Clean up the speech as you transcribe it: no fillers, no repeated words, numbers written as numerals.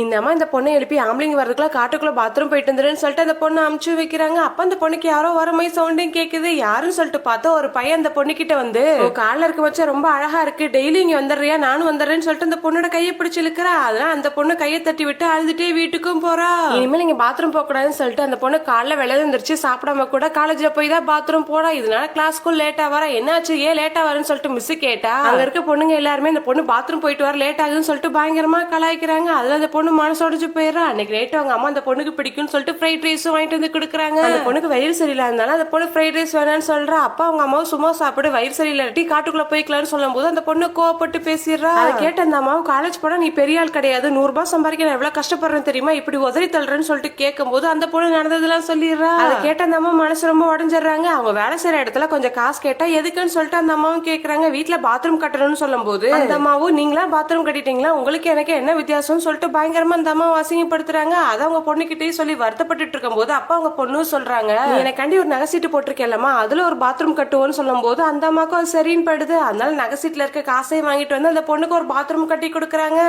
இந்த அம்மா இந்த பொண்ணை எழுப்பி ஆம்பளைங்க வரதுக்குள்ள காட்டுக்குள்ள பாத்ரூம் போயிட்டு வந்துருன்னு சொல்லிட்டு அந்த பொண்ணை அமுச்சு வைக்கிறாங்க. அப்ப அந்த பொண்ணுக்கு யாரோ வர மாதிரி சவுண்டும் கேக்குது. யாருன்னு சொல்லிட்டு பார்த்தா ஒரு பையன் அந்த பொண்ணு கிட்ட வந்து, காலில் இருக்க வச்சா ரொம்ப அழகா இருக்கு, டெய்லி இங்க வந்துடுறியா, நானும் வந்துடுறேன்னு சொல்லிட்டு அந்த பொண்ணோட கையை பிடிச்சி இழுக்கிறா. அதெல்லாம் அந்த பொண்ணு கையை தட்டி விட்டு அழுதுட்டே வீட்டுக்கும் போறா. இனிமேல் இங்க பாத்ரூம் போக கூடாதுன்னு சொல்லிட்டு அந்த பொண்ணு காலைல வெளில இருந்துருச்சு. சாப்பிடாம கூட காலேஜ்ல போய் தான் பாத்ரூம் போறா. இதனால கிளாஸ்க்கு லேட்டா வர. என்னாச்சு, ஏன் லேட்டா வரேன்னு சொல்லிட்டு மிஸ் கேட்டா, அங்க இருக்க பொண்ணுங்க எல்லாருமே இந்த பொண்ணு பாத்ரூம் போயிட்டு வர லேட் ஆகுதுன்னு சொல்லிட்டு பயங்கரமா கலாய்க்கிறாங்க. அதுல அந்த பொண்ணு மனசோடிச்சு போய் அன்னைக்கு நைட்டு அவங்க அம்மா அந்த பொண்ணுக்கு பிடிக்கும்னு சொல்லிட்டு ஃப்ரைட் ரைஸும் வாங்கிட்டு வந்து கொடுக்குறாங்க. அந்த பொண்ணுக்கு வயிறு சரியில்லை இருந்தாலும் அந்த பொண்ணு ஃப்ரைட் ரைஸ் வேணான்னு சொல்றா. அப்பா அவங்க அம்மாவும் சும்மா சாப்பிடு, வயிறு சரியில்லாட்டி காட்டுக்குள்ள போய்க்கலாம்னு சொல்லும் போது அந்த பொண்ணு கோவப்பட்டு பேசிடுறா. அதை கேட்ட அந்த அம்மாவும், காலேஜ் போனா நீ பெரிய ஆள் கிடையாது, 100 ரூபாய் சம்பாதிக்க நான் எவ்வளவு கஷ்டப்படுறேன் தெரியுமா, இப்படி உதறி தள்ளுறேன்னு சொல்லிட்டு கேட்கும் போது அந்த பொண்ணு நடந்ததெல்லாம் சொல்லிடுறா. அதை கேட்ட அந்த அம்மா மனசு ரொம்ப உடஞ்சிடுறாங்க. அவங்க வேலை செய்யற இடத்துல கொஞ்சம் காசு கேட்டா எதுக்குன்னு சொல்லிட்டு அந்த அம்மாவும் கேட்கறாங்க. வீட்டுல பாத்ரூம் கட்டணும்னு சொல்லும் போது அந்த அம்மாவும், நீங்களா பாத்ரூம் கட்டிட்டீங்களா, உங்களுக்கு எனக்கு என்ன வித்தியாசம்னு சொல்லிட்டு பயங்கரமா அந்த அம்மா வாசிங்கப்படுத்துறாங்க. அத அவங்க பொண்ணுகிட்டே சொல்லி வருத்தப்பட்டு இருக்கும் போது அப்பா அவங்க பொண்ணு சொல்றாங்க, எனக்காண்டி ஒரு நகை சீட்டு போட்டிருக்கேன்லமா, அதுல ஒரு பாத்ரூம் கட்டுவோன்னு சொல்லும் போது அந்த அம்மாக்கும் அது சரின்னு படுது. அதனால நகை சீட்ல இருக்க காசையும் வாங்கிட்டு வந்து அந்த பொண்ணுக்கு ஒரு பாத்ரூம் கட்டி கொடுக்குறாங்க.